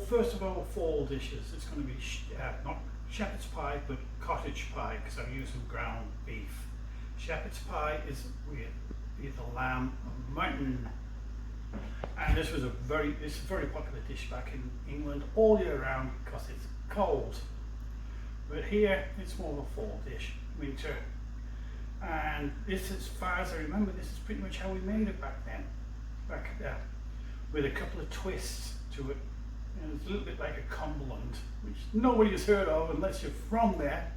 first of all, fall dishes. It's going to be not shepherd's pie, but cottage pie, because I'm using ground beef. Shepherd's pie is with either lamb or mutton, and this is a very popular dish back in England all year round because it's cold. But here it's more of a fall dish, winter. And this, as far as I remember, this is pretty much how we made it back then, with a couple of twists to it. And it's a little bit like a Cumberland, which nobody has heard of unless you're from there.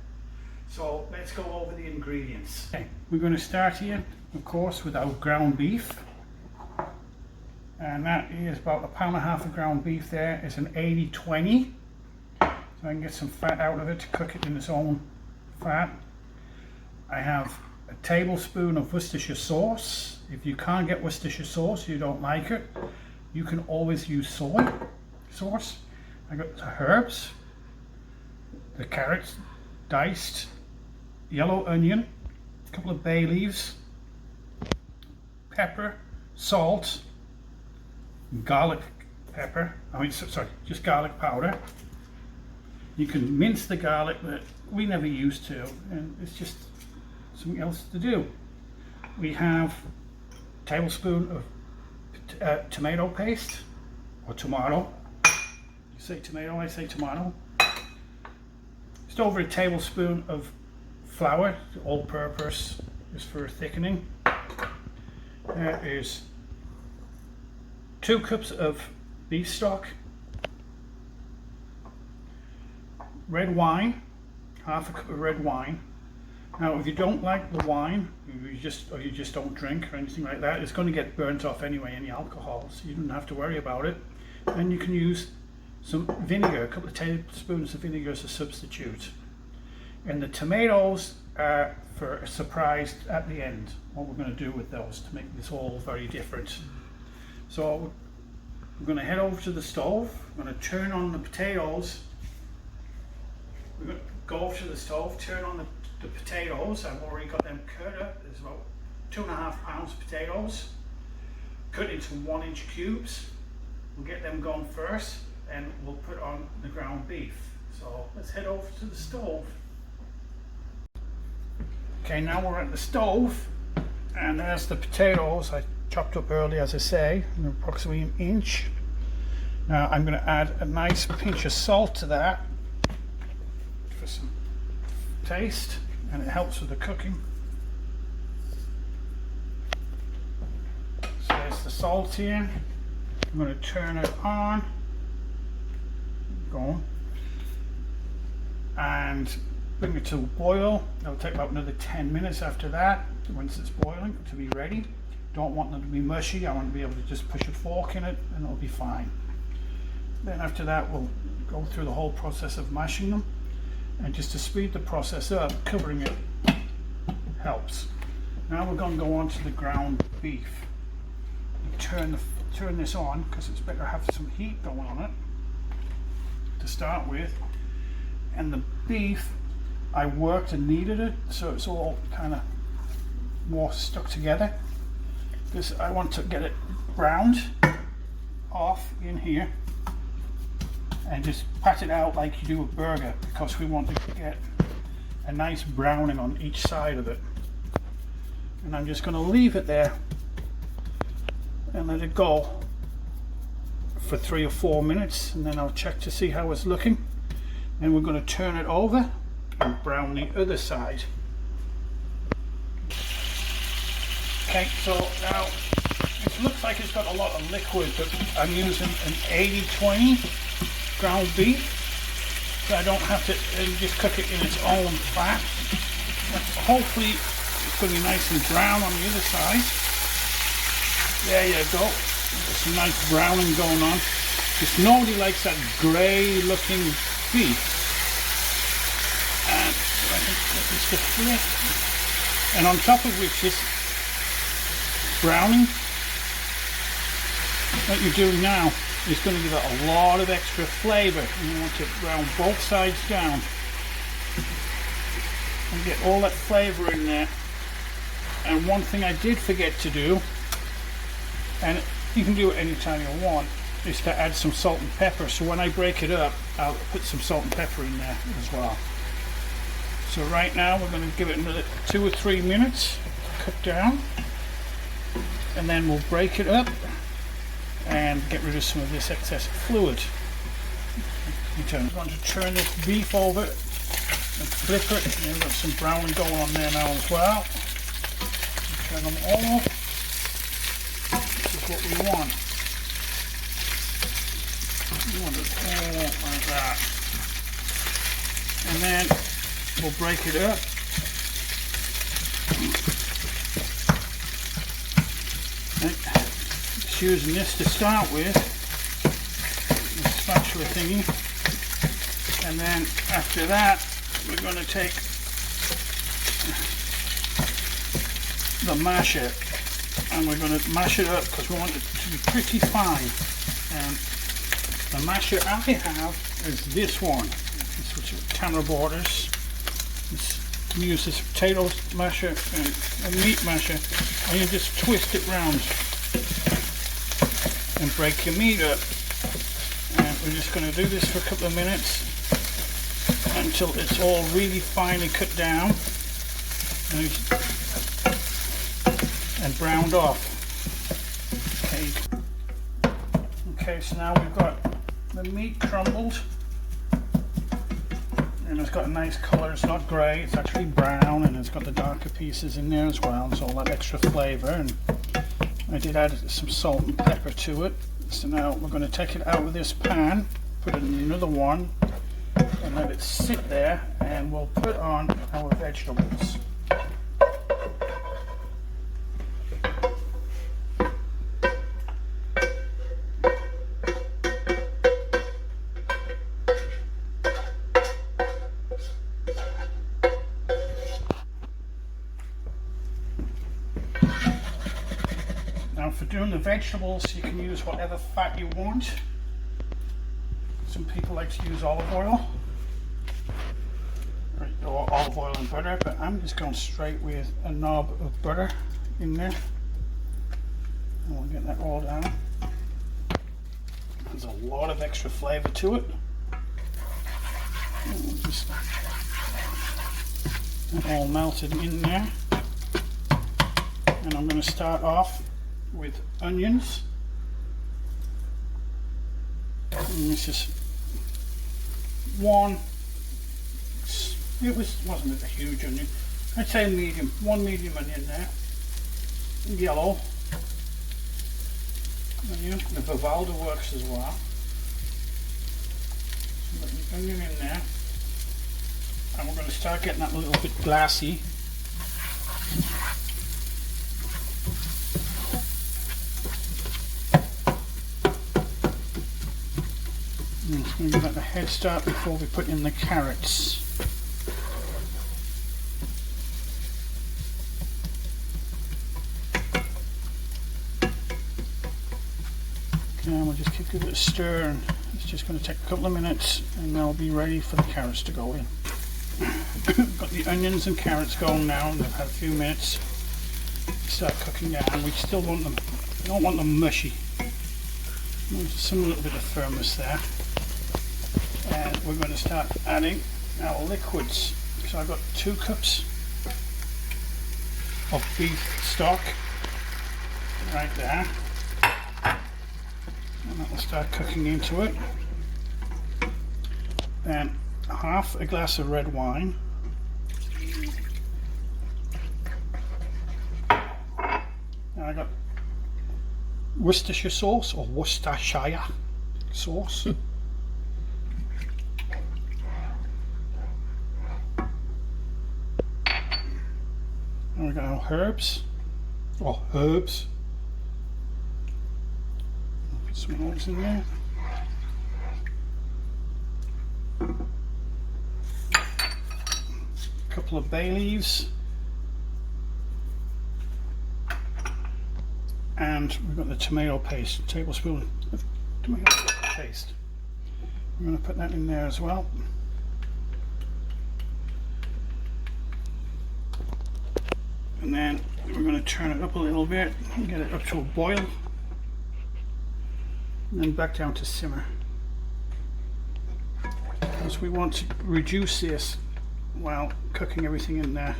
So let's go over the ingredients. Okay, we're going to start here, of course, with our ground beef. And that is about 1.5 pounds of ground beef there. It's an 80-20. So I can get some fat out of it to cook it in its own fat. I have a tablespoon of Worcestershire sauce. If you can't get Worcestershire sauce, you don't like it, you can always use soy sauce. I got the herbs, the carrots diced, yellow onion, a couple of bay leaves, pepper, salt, garlic pepper, just garlic powder. You can mince the garlic, but we never used to, and it's just something else to do. We have a tablespoon of tomato paste, or tomato. You say tomato, I say tomato. Just over a tablespoon of flour, all-purpose, just for thickening. There is 2 cups of beef stock, red wine, half a cup of red wine. Now, if you don't like the wine, you just don't drink or anything like that, it's going to get burnt off anyway, any alcohol, so you don't have to worry about it. Then you can use some vinegar, a couple of tablespoons of vinegar as a substitute. And the tomatoes are for a surprise at the end, what we're going to do with those to make this all very different. So we're going to head over to the stove, I'm going to turn on the potatoes. We're going to go over to the stove, turn on the potatoes. I've already got them cut up. There's about 2.5 pounds of potatoes cut into 1-inch cubes. We'll get them going first, and we'll put on the ground beef. So let's head over to the stove. Okay, now we're at the stove, and there's the potatoes I chopped up earlier, as I say, approximately 1 inch. Now I'm going to add a nice pinch of salt to that for some taste, and it helps with the cooking. So there's the salt here. I'm going to turn it on, and bring it to a boil. It'll take about another 10 minutes after that, once it's boiling, to be ready. Don't want them to be mushy. I want to be able to just push a fork in it and it'll be fine. Then after that, we'll go through the whole process of mashing them. And just to speed the process up, covering it helps. Now we're going to go on to the ground beef. Turn this on, because it's better to have some heat going on it to start with. And the beef, I worked and kneaded it so it's all kind of more stuck together. This, I want to get it browned off in here and just pat it out like you do a burger, because we want to get a nice browning on each side of it. And I'm just going to leave it there and let it go for 3 or 4 minutes, and then I'll check to see how it's looking. And we're going to turn it over and brown the other side. Okay, so now it looks like it's got a lot of liquid, but I'm using an 80-20 ground beef, so I don't have to just cook it in its own fat. Hopefully it's going to be nice and brown on the other side. There you go. There's some nice browning going on. Because nobody likes that grey looking beef. And I think this is the flip. And on top of which is browning, what you're doing now is going to give it a lot of extra flavour. And you want to brown both sides down and get all that flavour in there. And one thing I did forget to do, and you can do it anytime you want, is to add some salt and pepper. So when I break it up, I'll put some salt and pepper in there as well. So right now we're going to give it another 2 or 3 minutes to cook down, and then we'll break it up and get rid of some of this excess fluid. I'm going to turn this beef over and flip it, and we've got some browning going on there now as well. Turn them all. This is what we want. We want it all like that. And then we'll break it up. Just using this to start with, the spatula thingy, and then after that we're going to take the masher and we're going to mash it up because we want it to be pretty fine. The masher I have is this one. This was Tamara Borders. You use this potato masher and a meat masher, and you just twist it round and break your meat up. And we're just going to do this for a couple of minutes until it's all really finely cut down and browned off. Okay, so now we've got the meat crumbled. And it's got a nice colour. It's not grey, it's actually brown, and it's got the darker pieces in there as well, so all that extra flavour. And I did add some salt and pepper to it. So now we're going to take it out of this pan, put it in another one, and let it sit there, and we'll put on our vegetables. Now for doing the vegetables, you can use whatever fat you want. Some people like to use olive oil, or olive oil and butter, but I'm just going straight with a knob of butter in there. And we'll get that all down. There's a lot of extra flavour to it. And we'll just all melted in there. And I'm going to start off with onions. And this is one. Wasn't a huge onion. I'd say medium. One medium onion there. Yellow onion. The Vivaldi works as well. So put the onion in there, and we're going to start getting that a little bit glassy. I'm just going to give that a head start before we put in the carrots. Okay, we'll just give it a stir, and it's just going to take a couple of minutes, and they'll be ready for the carrots to go in. Got the onions and carrots going now, and they've had a few minutes to start cooking down. We still want them, we don't want them mushy. There's some little bit of firmness there. And we're going to start adding our liquids. So I've got 2 cups of beef stock right there, and that will start cooking into it. Then half a glass of red wine, and I got Worcestershire sauce, or Worcestershire sauce. And we got our herbs, or herbs. Put some of those in there. A couple of bay leaves. And we've got the tomato paste, a tablespoon of tomato paste. I'm going to put that in there as well. And then we're going to turn it up a little bit and get it up to a boil. and then back down to simmer. Because we want to reduce this while cooking everything in there.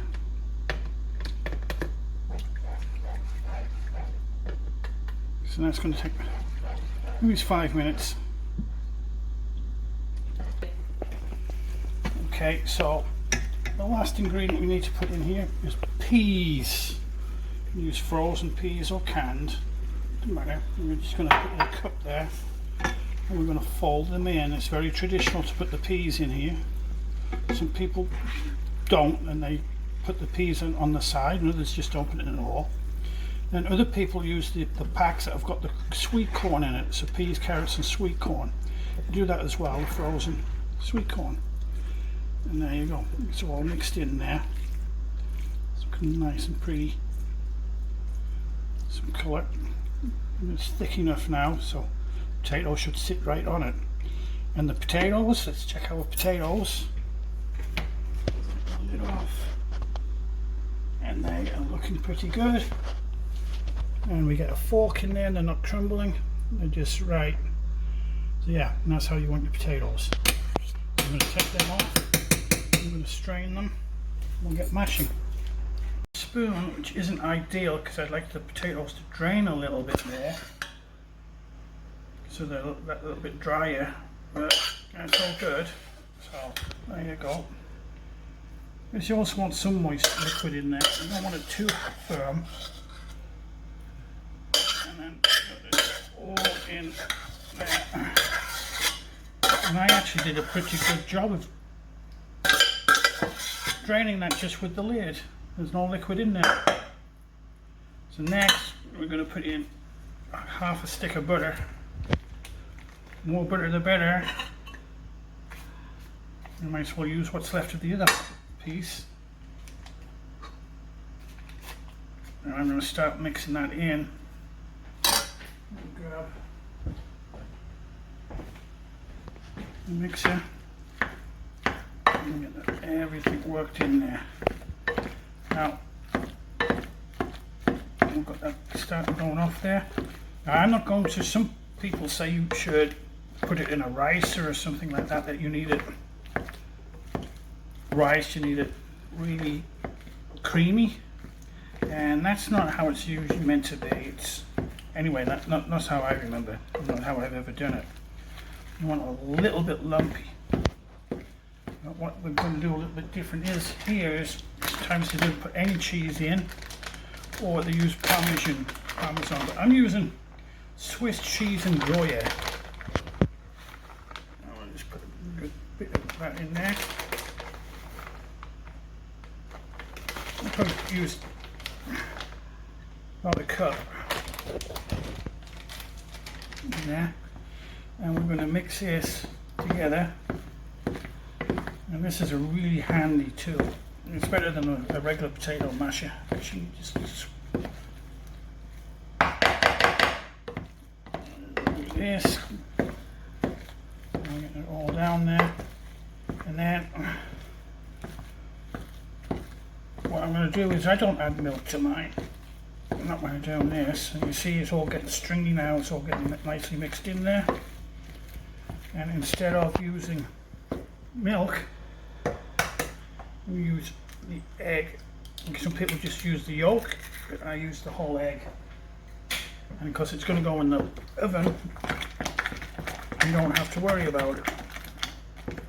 So that's going to take maybe 5 minutes. Okay, so the last ingredient we need to put in here is peas. You can use frozen peas or canned, doesn't matter. We're just going to put in a cup there, and we're going to fold them in. It's very traditional to put the peas in here. Some people don't, and they put the peas on the side, and others just open it in all. Then other people use the packs that have got the sweet corn in it, so peas, carrots and sweet corn. You do that as well, the frozen sweet corn. And there you go, it's all mixed in there. It's looking nice and pretty. Some colour. And it's thick enough now, so potato should sit right on it. And the potatoes, let's check our potatoes. Lid off. And they are looking pretty good. And we get a fork in there and they're not crumbling. They're just right. So yeah, and that's how you want your potatoes. I'm going to take them off. I'm going to strain them. We'll get mashing. Spoon, which isn't ideal because I'd like the potatoes to drain a little bit more, so they're a little bit drier, but that's all good. So there you go. Because you also want some moist liquid in there. You don't want it too firm. And then put it all in there. And I actually did a pretty good job of draining that just with the lid. There's no liquid in there. So next we're going to put in half a stick of butter. More butter the better. You might as well use what's left of the other piece. And I'm going to start mixing that in. Grab the mixer and get everything worked in there. Now we've got that starting going off there. Now I'm not going to, some people say you should put it in a ricer or something like that, that you need it rice, you need it really creamy, and that's not how it's usually meant to be. It's anyway, that's how I remember, not how I've ever done it. You want a little bit lumpy. But what we're going to do a little bit different is, here is times they don't put any cheese in, or they use Parmesan, but I'm using Swiss cheese and Gruyere. I'll just put a good bit of that in there. I'll probably use about a cup in there, and we're going to mix this together. And this is a really handy tool. It's better than a regular potato masher. Actually, just do this. I'll get it all down there, and then what I'm going to do is I don't add milk to mine. Not when I'm doing this. And you see it's all getting stringy now. It's all getting nicely mixed in there. And instead of using milk, we use the egg. Some people just use the yolk, but I use the whole egg. And because it's going to go in the oven, you don't have to worry about it,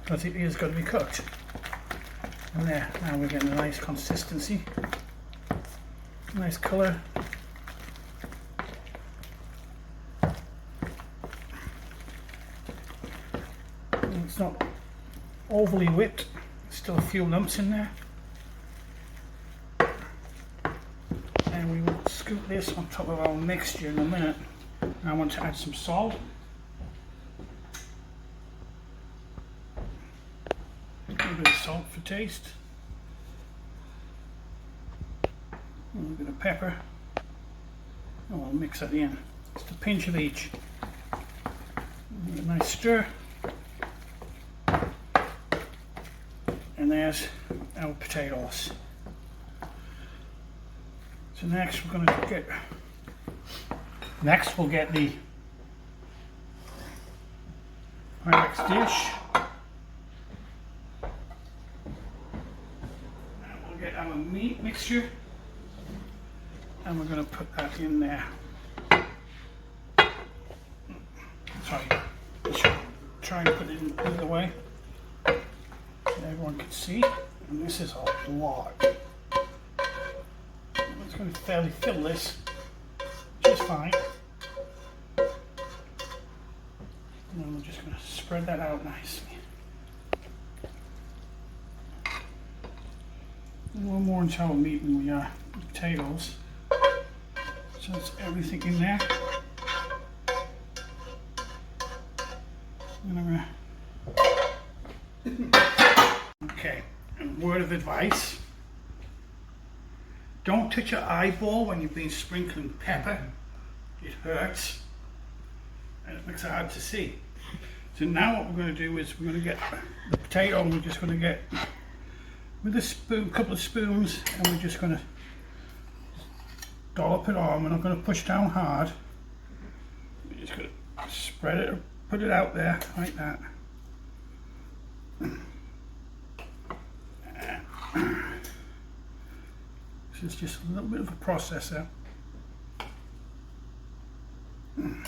because it is going to be cooked. And there, now we're getting a nice consistency, nice colour. And it's not overly whipped. Still a few lumps in there, and we will scoop this on top of our mixture in a minute. I want to add some salt, a little bit of salt for taste, a little bit of pepper, and we'll mix that in. Just a pinch of each. A nice stir. And there's our potatoes. So next we're going to get, we'll get the Pyrex dish. Now we'll get our meat mixture and we're going to put that in there. Sorry, try and put it in the other way so everyone can see. And this is a lot. I'm just going to fairly fill this, which is fine. And then we're just going to spread that out nicely. A little more into our meat than we are potatoes. So that's everything in there. Okay, and word of advice. Don't touch your eyeball when you've been sprinkling pepper. It hurts and it makes it hard to see. So now what we're going to do is we're going to get the potato and we're just going to get with a spoon, couple of spoons, and we're just going to dollop it on. We're not going to push down hard. We're just going to spread it, put it out there like that. This is just a little bit of a processor. And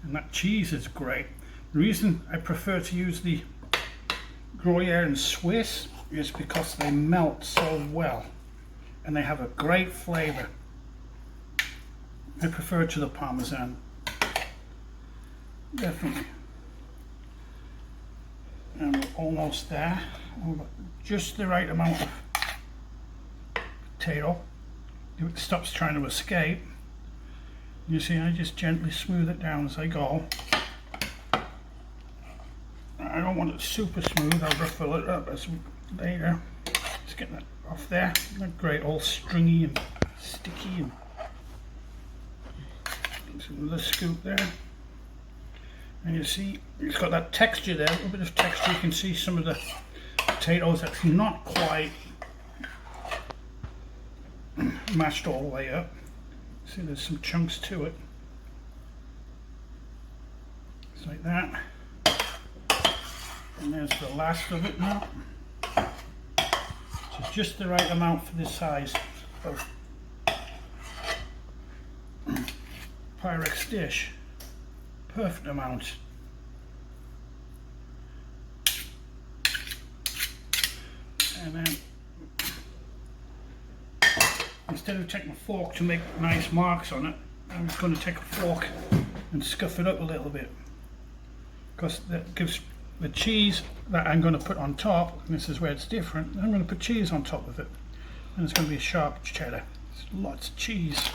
that cheese is great. The reason I prefer to use the Gruyere and Swiss is because they melt so well and they have a great flavor. I prefer it to the Parmesan. Definitely. And we're almost there. Just the right amount of potato. It stops trying to escape. You see, I just gently smooth it down as I go. I don't want it super smooth, I'll refill it up as later. Just get that off there. Not great, all stringy and sticky. And another scoop there. And you see, it's got that texture there, a little bit of texture. You can see some of the potatoes that's not quite mashed all the way up. See, there's some chunks to it. Just like that. And there's the last of it now. So just the right amount for this size of Pyrex dish. Perfect amount. And then instead of taking a fork to make nice marks on it, I'm just going to take a fork and scuff it up a little bit, because that gives the cheese that I'm going to put on top, and this is where it's different, I'm going to put cheese on top of it, and it's going to be a sharp cheddar. It's lots of cheese.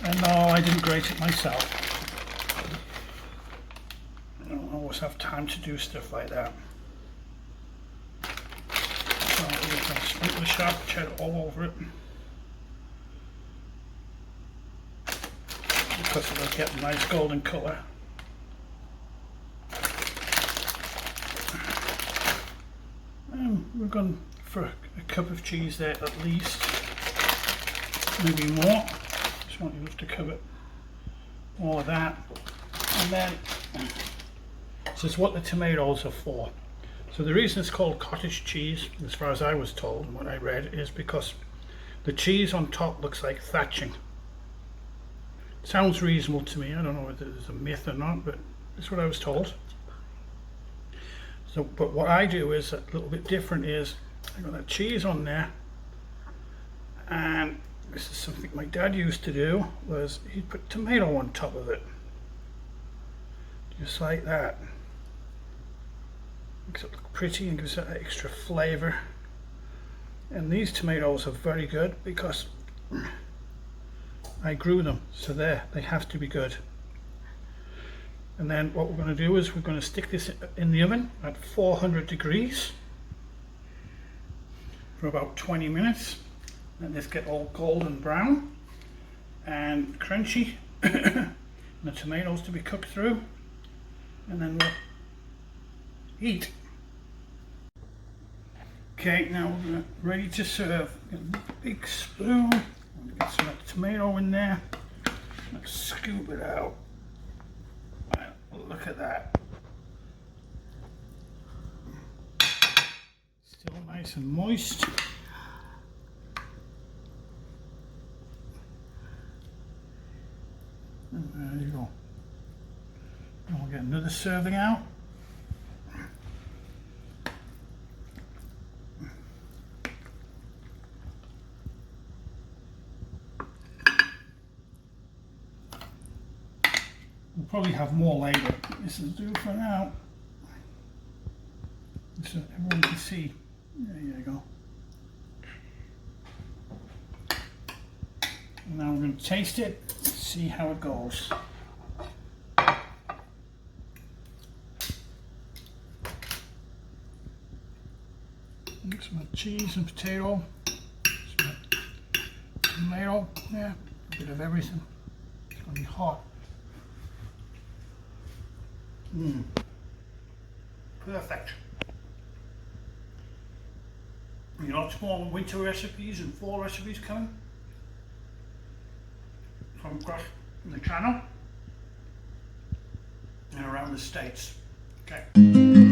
And no, I didn't grate it myself. I don't always have time to do stuff like that. So I'm going to sprinkle the sharp cheddar all over it, because it'll get a nice golden colour. And we're going for a cup of cheese there at least, maybe more. Just want enough to cover all of that. And then this is what the tomatoes are for. So the reason it's called cottage cheese, as far as I was told and what I read, is because the cheese on top looks like thatching. Sounds reasonable to me. I don't know whether it's a myth or not, but that's what I was told. So, but what I do is a little bit different. Is I got that cheese on there, and this is something my dad used to do. Was he'd put tomato on top of it, just like that. Makes it look pretty and gives it that extra flavour. And these tomatoes are very good because I grew them, so they have to be good. And then what we're going to do is we're going to stick this in the oven at 400 degrees for about 20 minutes. Let this get all golden brown and crunchy, and the tomatoes to be cooked through, and then we'll eat. Okay, now we're ready to serve. Get a big spoon. Get some of the tomato in there. Let's scoop it out. Look at that. Nice and moist. And there you go. And we'll get another serving out. We'll probably have more later. This will do for now. So everyone can see. There you go. And now we're going to taste it, see how it goes. Some cheese and potato, some tomato, yeah, a bit of everything. It's going to be hot. Perfect. You know, lots more winter recipes and fall recipes coming from across the channel and around the States. Okay.